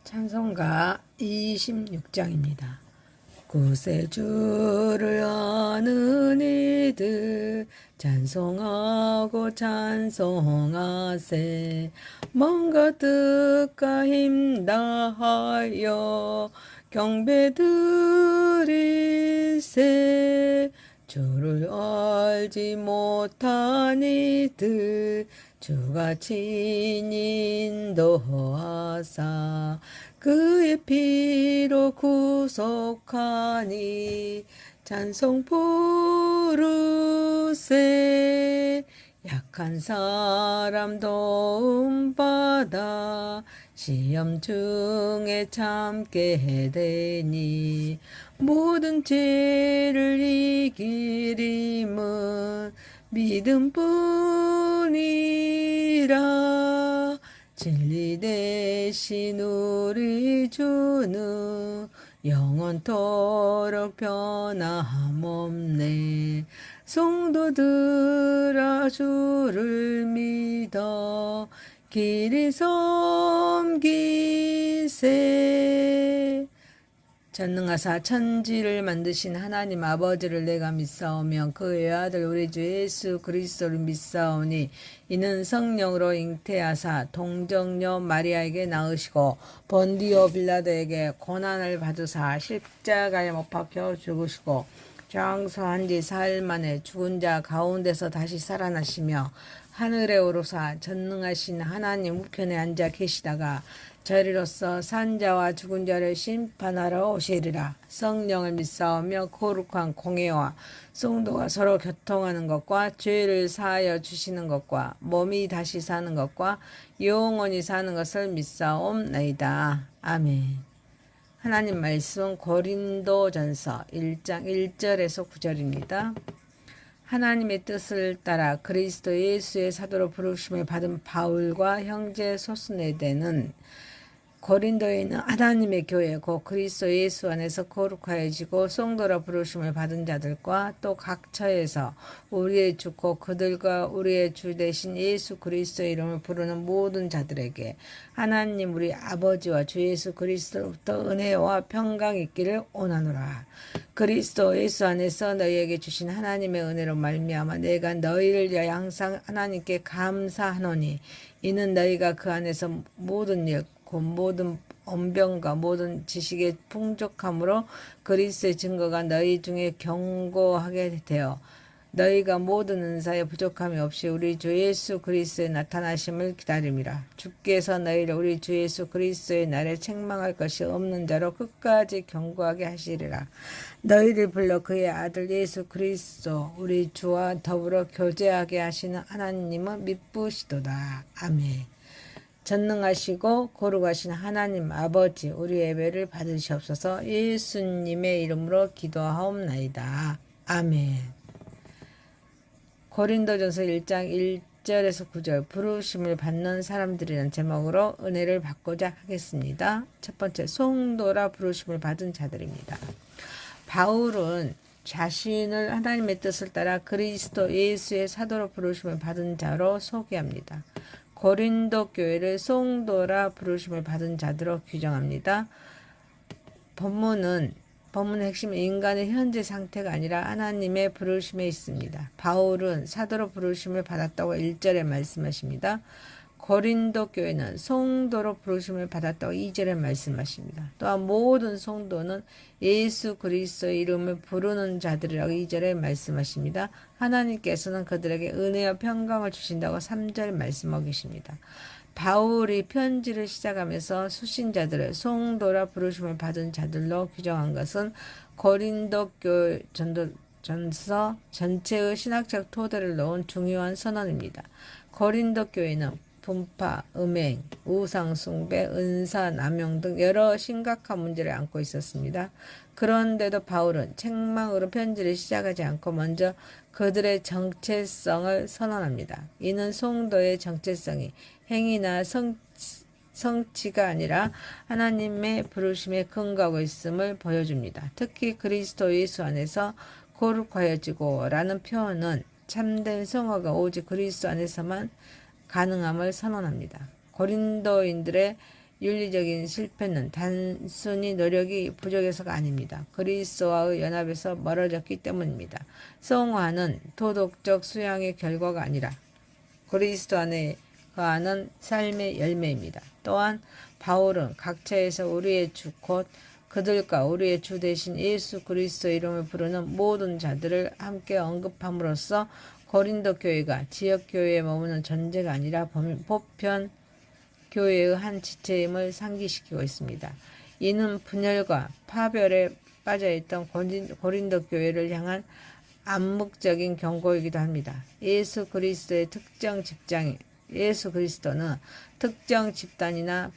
찬송가 26장입니다. 구세주를 아는 이들 찬송하고 찬송하세. 먼 뜻과 힘 다하여 경배드리세. 주를 알지 못한 이들 주가 친히 인도하사 그의 피로 구속하니 찬송 부르세. 약한 사람 도움받아 시험 중에 참게 되니 모든 죄를 이기림은 믿음뿐이라. 진리 대신 우리 주는 영원토록 변함없네. 성도들아 주를 믿어 길이 섬기세. 전능하사 천지를 만드신 하나님 아버지를 내가 믿사오며 그의 아들 우리 주 예수 그리스도를 믿사오니 이는 성령으로 잉태하사 동정녀 마리아에게 낳으시고 본디오 빌라도에게 고난을 받으사 십자가에 못 박혀 죽으시고 장사한 지 사흘 만에 죽은 자 가운데서 다시 살아나시며 하늘에 오르사 전능하신 하나님 우편에 앉아 계시다가 저리로서 산자와 죽은 자를 심판하러 오시리라. 성령을 믿사오며 거룩한 공예와 성도가 서로 교통하는 것과 죄를 사하여 주시는 것과 몸이 다시 사는 것과 영원히 사는 것을 믿사옵나이다. 아멘. 하나님 말씀 고린도전서 1장 1절에서 9절입니다. 하나님의 뜻을 따라 그리스도 예수의 사도로 부르심을 받은 바울과 형제 소스네대는 고린도에 있는 하나님의 교회 곧 그리스도 예수 안에서 거룩하여지고 성도라 부르심을 받은 자들과 또 각 처에서 우리의 주 곧 그들과 우리의 주 대신 예수 그리스도의 이름을 부르는 모든 자들에게 하나님 우리 아버지와 주 예수 그리스도로부터 은혜와 평강이 있기를 원하노라. 그리스도 예수 안에서 너희에게 주신 하나님의 은혜로 말미암아 내가 너희를 위하여 항상 하나님께 감사하노니 이는 너희가 그 안에서 모든 일 곧 모든 언변과 모든 지식의 풍족함으로 그리스도의 증거가 너희 중에 견고하게 되어 너희가 모든 은사에 부족함이 없이 우리 주 예수 그리스도의 나타나심을 기다림이라. 주께서 너희를 우리 주 예수 그리스도의 날에 책망할 것이 없는 자로 끝까지 견고하게 하시리라. 너희를 불러 그의 아들 예수 그리스도 우리 주와 더불어 교제하게 하시는 하나님은 미쁘시도다. 아멘. 전능하시고 거룩하신 하나님 아버지 우리 예배를 받으시옵소서. 예수님의 이름으로 기도하옵나이다. 아멘. 고린도전서 1장 1절에서 9절 부르심을 받는 사람들이라는 제목으로 은혜를 받고자 하겠습니다. 첫 번째, 성도라 부르심을 받은 자들입니다. 바울은 자신을 하나님의 뜻을 따라 그리스도 예수의 사도로 부르심을 받은 자로 소개합니다. 고린도 교회를 성도라 부르심을 받은 자들로 규정합니다. 본문의 핵심은 인간의 현재 상태가 아니라 하나님의 부르심에 있습니다. 바울은 사도로 부르심을 받았다고 1절에 말씀하십니다. 고린도 교회는 성도로 부르심을 받았다고 2절에 말씀하십니다. 또한 모든 성도는 예수 그리스도의 이름을 부르는 자들이라고 2절에 말씀하십니다. 하나님께서는 그들에게 은혜와 평강을 주신다고 3절 말씀하고 계십니다. 바울이 편지를 시작하면서 수신자들을 성도라 부르심을 받은 자들로 규정한 것은 고린도 교회 전서 전체의 신학적 토대를 놓은 중요한 선언입니다. 고린도 교회는 분파, 음행, 우상숭배, 은사, 남용 등 여러 심각한 문제를 안고 있었습니다. 그런데도 바울은 책망으로 편지를 시작하지 않고 먼저 그들의 정체성을 선언합니다. 이는 성도의 정체성이 행위나 성취가 아니라 하나님의 부르심에 근거하고 있음을 보여줍니다. 특히 그리스도 예수 안에서 거룩하여지고 라는 표현은 참된 성화가 오직 그리스도 안에서만 가능함을 선언합니다. 고린도인들의 윤리적인 실패는 단순히 노력이 부족해서가 아닙니다. 그리스도와의 연합에서 멀어졌기 때문입니다. 성화는 도덕적 수양의 결과가 아니라 그리스도 안에 거하는 삶의 열매입니다. 또한 바울은 각처에서 우리의 주 곧 그들과 우리의 주 대신 예수 그리스도 이름을 부르는 모든 자들을 함께 언급함으로써 고린도 교회가 지역 교회에 머무는 존재가 아니라 보편 교회의 한 지체임을 상기시키고 있습니다. 이는 분열과 파별에 빠져있던 고린도 교회를 향한 암묵적인 경고이기도 합니다. 예수 그리스도는 특정 집단이나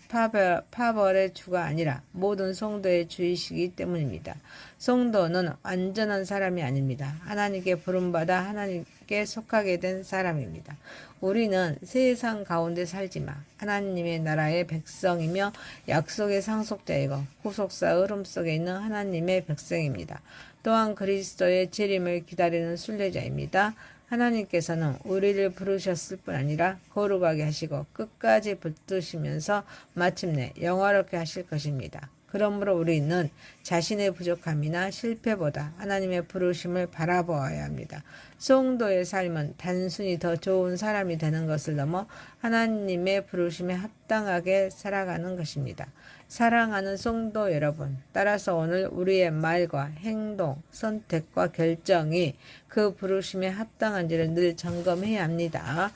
파벌의 주가 아니라 모든 성도의 주이시기 때문입니다. 성도는 완전한 사람이 아닙니다. 하나님께 부름받아 하나님께 속하게 된 사람입니다. 우리는 세상 가운데 살지만 하나님의 나라의 백성이며 약속의 상속자이고 구속사의 흐름 속에 있는 하나님의 백성입니다. 또한 그리스도의 재림을 기다리는 순례자입니다. 하나님께서는 우리를 부르셨을 뿐 아니라 거룩하게 하시고 끝까지 붙드시면서 마침내 영화롭게 하실 것입니다. 그러므로 우리는 자신의 부족함이나 실패보다 하나님의 부르심을 바라보아야 합니다. 성도의 삶은 단순히 더 좋은 사람이 되는 것을 넘어 하나님의 부르심에 합당하게 살아가는 것입니다. 사랑하는 성도 여러분, 따라서 오늘 우리의 말과 행동, 선택과 결정이 그 부르심에 합당한지를 늘 점검해야 합니다.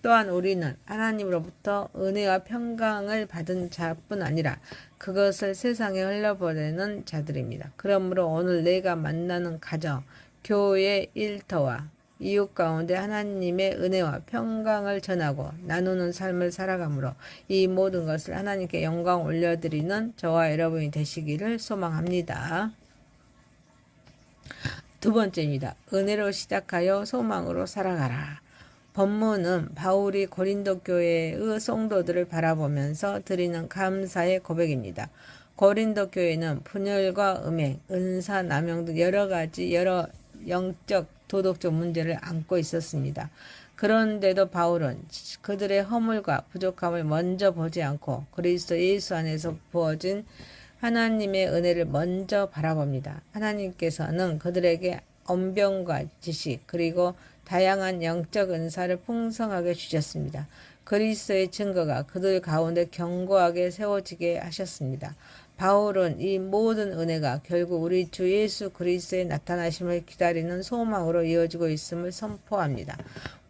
또한 우리는 하나님으로부터 은혜와 평강을 받은 자뿐 아니라 그것을 세상에 흘려보내는 자들입니다. 그러므로 오늘 내가 만나는 가정, 교회 일터와 이웃 가운데 하나님의 은혜와 평강을 전하고 나누는 삶을 살아가므로 이 모든 것을 하나님께 영광 올려드리는 저와 여러분이 되시기를 소망합니다. 두 번째입니다. 은혜로 시작하여 소망으로 살아가라. 본문은 바울이 고린도 교회의 성도들을 바라보면서 드리는 감사의 고백입니다. 고린도 교회는 분열과 음행, 은사 남용 등 여러 영적 도덕적 문제를 안고 있었습니다. 그런데도 바울은 그들의 허물과 부족함을 먼저 보지 않고 그리스도 예수 안에서 부어진 하나님의 은혜를 먼저 바라봅니다. 하나님께서는 그들에게 언변과 지식 그리고 다양한 영적 은사를 풍성하게 주셨습니다. 그리스도의 증거가 그들 가운데 견고하게 세워지게 하셨습니다. 바울은 이 모든 은혜가 결국 우리 주 예수 그리스도의 나타나심을 기다리는 소망으로 이어지고 있음을 선포합니다.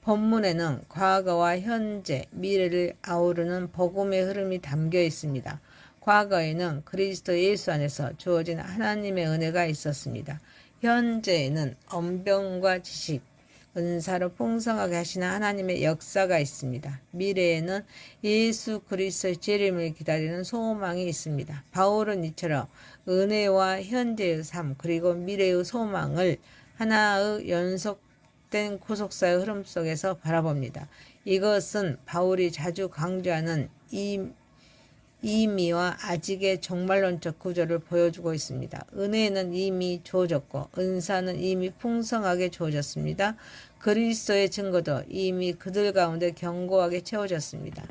본문에는 과거와 현재, 미래를 아우르는 복음의 흐름이 담겨 있습니다. 과거에는 그리스도 예수 안에서 주어진 하나님의 은혜가 있었습니다. 현재에는 언변과 지식, 은사로 풍성하게 하시는 하나님의 역사가 있습니다. 미래에는 예수 그리스도의 재림을 기다리는 소망이 있습니다. 바울은 이처럼 은혜와 현재의 삶 그리고 미래의 소망을 하나의 연속된 구속사의 흐름 속에서 바라봅니다. 이것은 바울이 자주 강조하는 이미와 아직의 종말론적 구조를 보여주고 있습니다. 은혜는 이미 주어졌고 은사는 이미 풍성하게 주어졌습니다. 그리스도의 증거도 이미 그들 가운데 견고하게 채워졌습니다.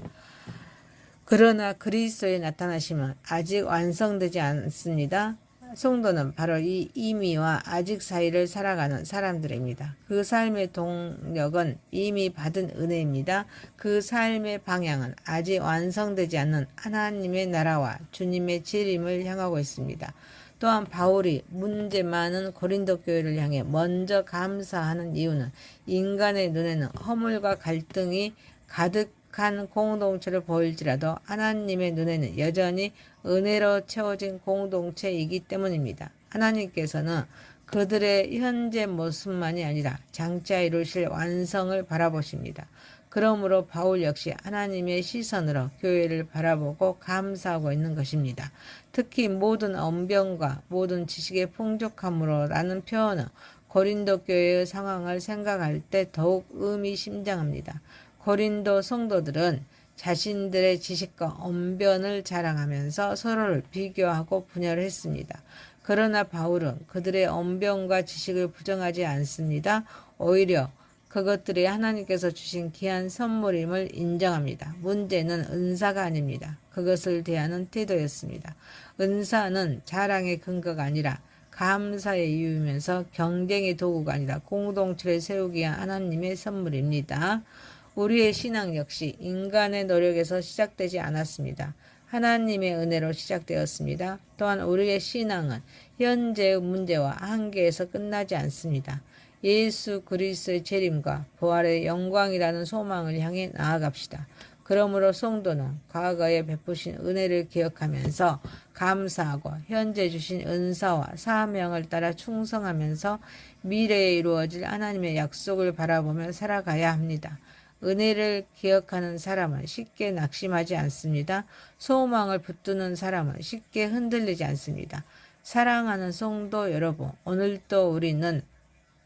그러나 그리스도의 나타나심은 아직 완성되지 않습니다. 성도는 바로 이 이미와 아직 사이를 살아가는 사람들입니다. 그 삶의 동력은 이미 받은 은혜입니다. 그 삶의 방향은 아직 완성되지 않는 하나님의 나라와 주님의 재림을 향하고 있습니다. 또한 바울이 문제 많은 고린도 교회를 향해 먼저 감사하는 이유는 인간의 눈에는 허물과 갈등이 가득한 공동체를 보일지라도 하나님의 눈에는 여전히 은혜로 채워진 공동체이기 때문입니다. 하나님께서는 그들의 현재 모습만이 아니라 장차 이루실 완성을 바라보십니다. 그러므로 바울 역시 하나님의 시선으로 교회를 바라보고 감사하고 있는 것입니다. 특히 모든 언변과 모든 지식의 풍족함으로라는 표현은 고린도 교회의 상황을 생각할 때 더욱 의미심장합니다. 고린도 성도들은 자신들의 지식과 언변을 자랑하면서 서로를 비교하고 분열했습니다. 그러나 바울은 그들의 언변과 지식을 부정하지 않습니다. 오히려 그것들이 하나님께서 주신 귀한 선물임을 인정합니다. 문제는 은사가 아닙니다. 그것을 대하는 태도였습니다. 은사는 자랑의 근거가 아니라 감사의 이유이면서 경쟁의 도구가 아니라 공동체를 세우기 위한 하나님의 선물입니다. 우리의 신앙 역시 인간의 노력에서 시작되지 않았습니다. 하나님의 은혜로 시작되었습니다. 또한 우리의 신앙은 현재의 문제와 한계에서 끝나지 않습니다. 예수 그리스도의 재림과 부활의 영광이라는 소망을 향해 나아갑시다. 그러므로 성도는 과거에 베푸신 은혜를 기억하면서 감사하고 현재 주신 은사와 사명을 따라 충성하면서 미래에 이루어질 하나님의 약속을 바라보며 살아가야 합니다. 은혜를 기억하는 사람은 쉽게 낙심하지 않습니다. 소망을 붙드는 사람은 쉽게 흔들리지 않습니다. 사랑하는 성도 여러분, 오늘도 우리는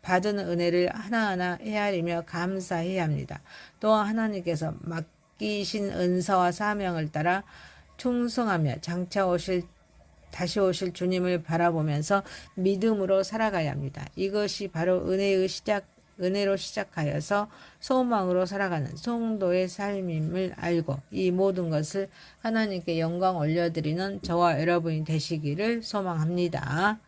받은 은혜를 하나하나 헤아리며 감사해야 합니다. 또한 하나님께서 맡기신 은사와 사명을 따라 충성하며 다시 오실 주님을 바라보면서 믿음으로 살아가야 합니다. 이것이 바로 은혜로 시작하여서 소망으로 살아가는 성도의 삶임을 알고 이 모든 것을 하나님께 영광 올려드리는 저와 여러분이 되시기를 소망합니다.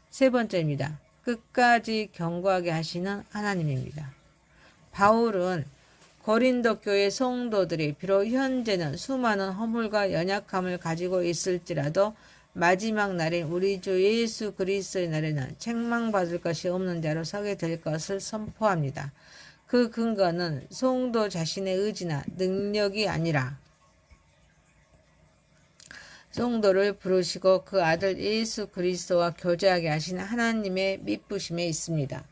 세 번째입니다. 끝까지 견고하게 하시는 하나님입니다. 바울은 고린도 교회 성도들이 비록 현재는 수많은 허물과 연약함을 가지고 있을지라도 마지막 날인 우리 주 예수 그리스도의 날에는 책망받을 것이 없는 자로 서게 될 것을 선포합니다. 그 근거는 성도 자신의 의지나 능력이 아니라 성도를 부르시고 그 아들 예수 그리스도와 교제하게 하신 하나님의 미쁘심에 있습니다.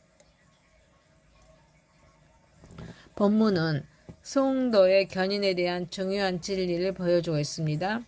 본문은 성도의 견인에 대한 중요한 진리를 보여주고 있습니다.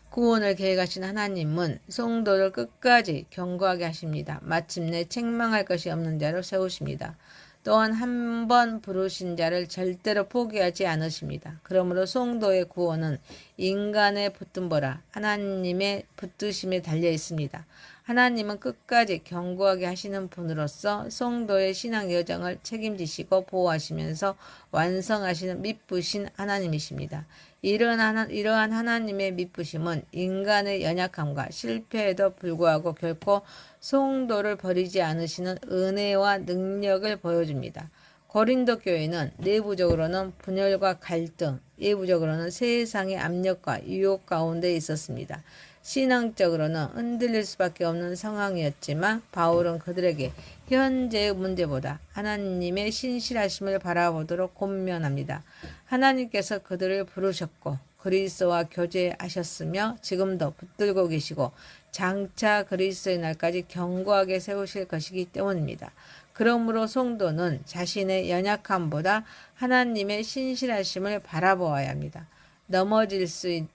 구원을 계획하신 하나님은 성도를 끝까지 견고하게 하십니다. 마침내 책망할 것이 없는 자로 세우십니다. 또한 한 번 부르신 자를 절대로 포기하지 않으십니다. 그러므로 성도의 구원은 인간의 붙듦보라 하나님의 붙드심에 달려 있습니다. 하나님은 끝까지 견고하게 하시는 분으로서 성도의 신앙 여정을 책임지시고 보호하시면서 완성하시는 미쁘신 하나님이십니다. 이러한 하나님의 미쁘심은 인간의 연약함과 실패에도 불구하고 결코 성도를 버리지 않으시는 은혜와 능력을 보여줍니다. 고린도 교회는 내부적으로는 분열과 갈등, 외부적으로는 세상의 압력과 유혹 가운데 있었습니다. 신앙적으로는 흔들릴 수밖에 없는 상황이었지만 바울은 그들에게 현재의 문제보다 하나님의 신실하심을 바라보도록 권면합니다. 하나님께서 그들을 부르셨고 그리스도와 교제하셨으며 지금도 붙들고 계시고 장차 그리스도의 날까지 견고하게 세우실 것이기 때문입니다. 그러므로 성도는 자신의 연약함보다 하나님의 신실하심을 바라보아야 합니다. 넘어질 수는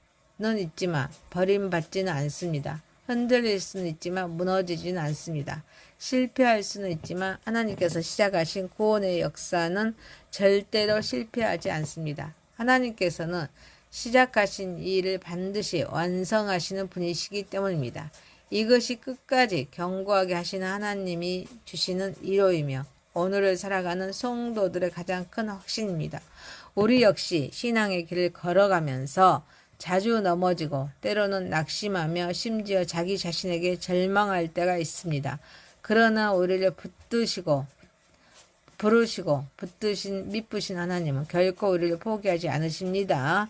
있지만 버림받지는 않습니다. 흔들릴 수는 있지만 무너지지는 않습니다. 실패할 수는 있지만 하나님께서 시작하신 구원의 역사는 절대로 실패하지 않습니다. 하나님께서는 시작하신 이 일을 반드시 완성하시는 분이시기 때문입니다. 이것이 끝까지 견고하게 하시는 하나님이 주시는 위로이며 오늘을 살아가는 성도들의 가장 큰 확신입니다. 우리 역시 신앙의 길을 걸어가면서 자주 넘어지고 때로는 낙심하며 심지어 자기 자신에게 절망할 때가 있습니다. 그러나 우리를 부르시고 붙드신 미쁘신 하나님은 결코 우리를 포기하지 않으십니다.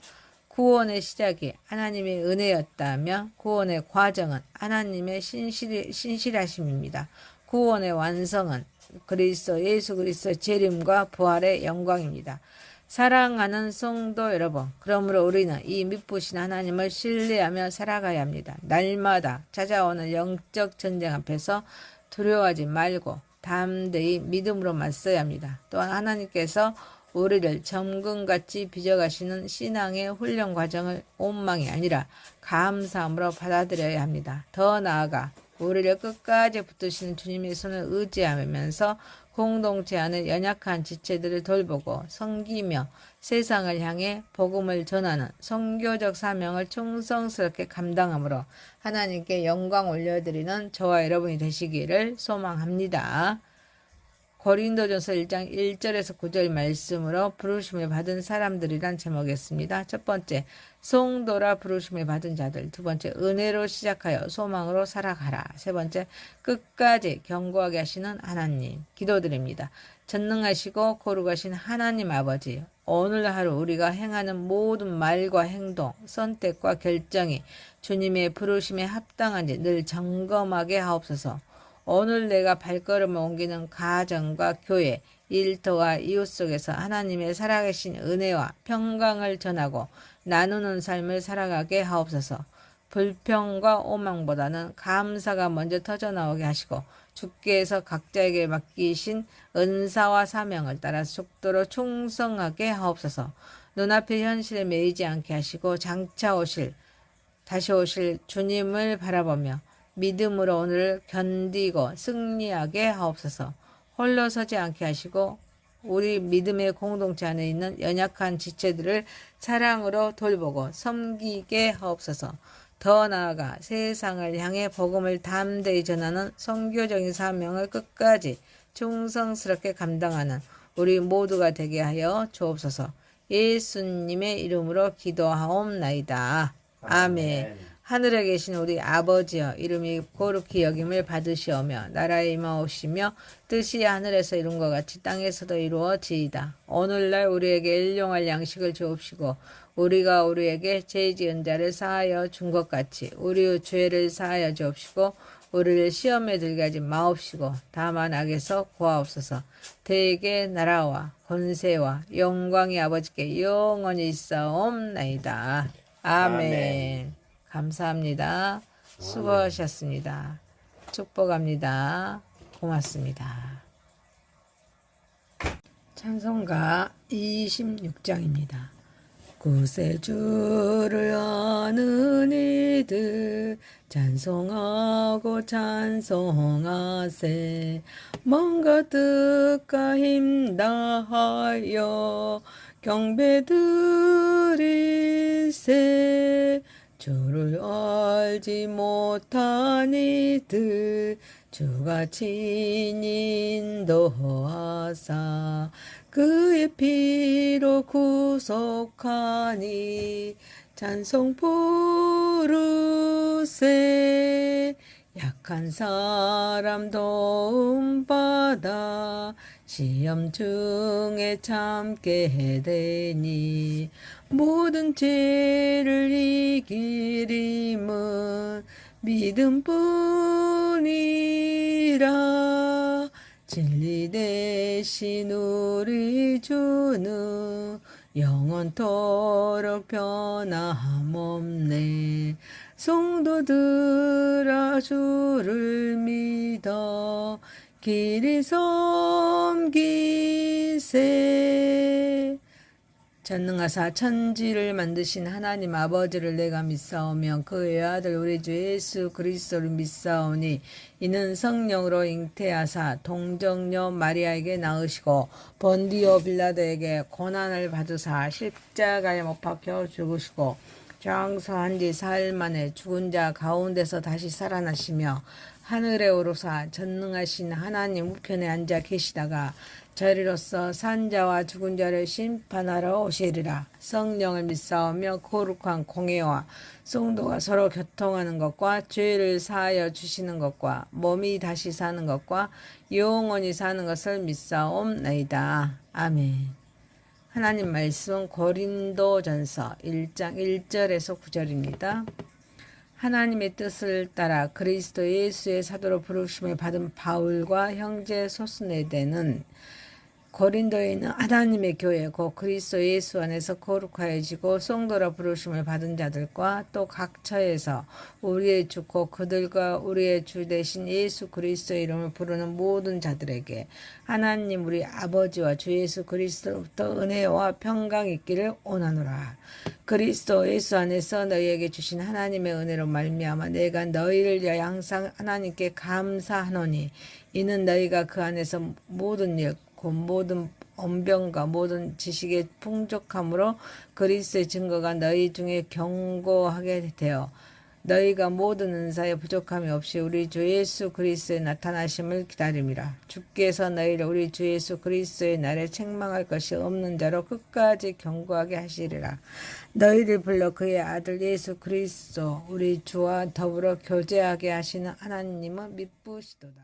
구원의 시작이 하나님의 은혜였다며 구원의 과정은 하나님의 신실하심입니다. 구원의 완성은 예수 그리스도 재림과 부활의 영광입니다. 사랑하는 성도 여러분, 그러므로 우리는 이 미쁘신 하나님을 신뢰하며 살아가야 합니다. 날마다 찾아오는 영적 전쟁 앞에서 두려워하지 말고 담대히 믿음으로 맞서야 합니다. 또한 하나님께서 우리를 점금같이 빚어가시는 신앙의 훈련 과정을 원망이 아니라 감사함으로 받아들여야 합니다. 더 나아가 우리를 끝까지 붙드시는 주님의 손을 의지하면서 공동체 안의 연약한 지체들을 돌보고 섬기며 세상을 향해 복음을 전하는 선교적 사명을 충성스럽게 감당함으로 하나님께 영광 올려드리는 저와 여러분이 되시기를 소망합니다. 고린도전서 1장 1절에서 9절 말씀으로 부르심을 받은 사람들이란 제목이었습니다. 첫 번째, 송도라 부르심을 받은 자들. 두 번째, 은혜로 시작하여 소망으로 살아가라. 세 번째, 끝까지 견고하게 하시는 하나님. 기도드립니다. 전능하시고 거룩하신 하나님 아버지, 오늘 하루 우리가 행하는 모든 말과 행동, 선택과 결정이 주님의 부르심에 합당한지 늘 점검하게 하옵소서. 오늘 내가 발걸음을 옮기는 가정과 교회, 일터와 이웃 속에서 하나님의 살아계신 은혜와 평강을 전하고 나누는 삶을 살아가게 하옵소서. 불평과 오망보다는 감사가 먼저 터져나오게 하시고 주께서 각자에게 맡기신 은사와 사명을 따라 속도로 충성하게 하옵소서. 눈앞의 현실에 매이지 않게 하시고 장차 다시 오실 주님을 바라보며 믿음으로 오늘을 견디고 승리하게 하옵소서. 홀로 서지 않게 하시고 우리 믿음의 공동체 안에 있는 연약한 지체들을 사랑으로 돌보고 섬기게 하옵소서. 더 나아가 세상을 향해 복음을 담대히 전하는 선교적인 사명을 끝까지 충성스럽게 감당하는 우리 모두가 되게 하여 주옵소서. 예수님의 이름으로 기도하옵나이다. 아멘. 하늘에 계신 우리 아버지여, 이름이 거룩히 여김을 받으시오며 나라에 임하옵시며 뜻이 하늘에서 이룬 것 같이 땅에서도 이루어지이다. 오늘날 우리에게 일용할 양식을 주옵시고 우리가 우리에게 죄 지은 자를 사하여 준 것 같이 우리의 죄를 사하여 주옵시고 우리를 시험에 들게 하지 마옵시고 다만 악에서 구하옵소서. 대개 나라와 권세와 영광이 아버지께 영원히 있사옵나이다. 아멘. 감사합니다. 수고하셨습니다. 축복합니다. 고맙습니다. 찬송가 26장입니다. 구세주를 아는 이들 찬송하고 찬송하세. 뭔가 뜻과 힘 다하여 경배드리세. 주를 알지 못한 이들 주가 친히 인도하사 그의 피로 구속하니 찬송 부르세. 약한 사람 도움받아 시험 중에 참게 되니 모든 죄를 이기림은 믿음뿐이라. 진리 대신 우리 주는 영원토록 변함없네. 성도들아 주를 믿어 길이 섬기세. 전능하사 천지를 만드신 하나님 아버지를 내가 믿사오며 그 외아들 우리 주 예수 그리스도를 믿사오니 이는 성령으로 잉태하사 동정녀 마리아에게 낳으시고 본디오 빌라도에게 고난을 받으사 십자가에 못 박혀 죽으시고 장사한 지 사흘 만에 죽은 자 가운데서 다시 살아나시며 하늘에 오르사 전능하신 하나님 우편에 앉아 계시다가 저리로서 산자와 죽은 자를 심판하러 오시리라. 성령을 믿사오며 거룩한 공예와 성도가 서로 교통하는 것과 죄를 사하여 주시는 것과 몸이 다시 사는 것과 영원히 사는 것을 믿사옵나이다. 아멘. 하나님 말씀 고린도전서 1장 1절에서 9절입니다. 하나님의 뜻을 따라 그리스도 예수의 사도로 부르심을 받은 바울과 형제 소스네대는 고린도에 있는 하나님의 교회 곧 그리스도 예수 안에서 거룩하여지고 성도라 부르심을 받은 자들과 또 각 처에서 우리의 주 곧 그들과 우리의 주 대신 예수 그리스도의 이름을 부르는 모든 자들에게 하나님 우리 아버지와 주 예수 그리스도로부터 은혜와 평강이 있기를 원하노라. 그리스도 예수 안에서 너희에게 주신 하나님의 은혜로 말미암아 내가 너희를 위하여 항상 하나님께 감사하노니 이는 너희가 그 안에서 모든 일 곧 모든 언변과 모든 지식의 풍족함으로 그리스도의 증거가 너희 중에 견고하게 되어 너희가 모든 은사에 부족함이 없이 우리 주 예수 그리스도의 나타나심을 기다림이라. 주께서 너희를 우리 주 예수 그리스도의 날에 책망할 것이 없는 자로 끝까지 견고하게 하시리라. 너희를 불러 그의 아들 예수 그리스도 우리 주와 더불어 교제하게 하시는 하나님은 미쁘시도다.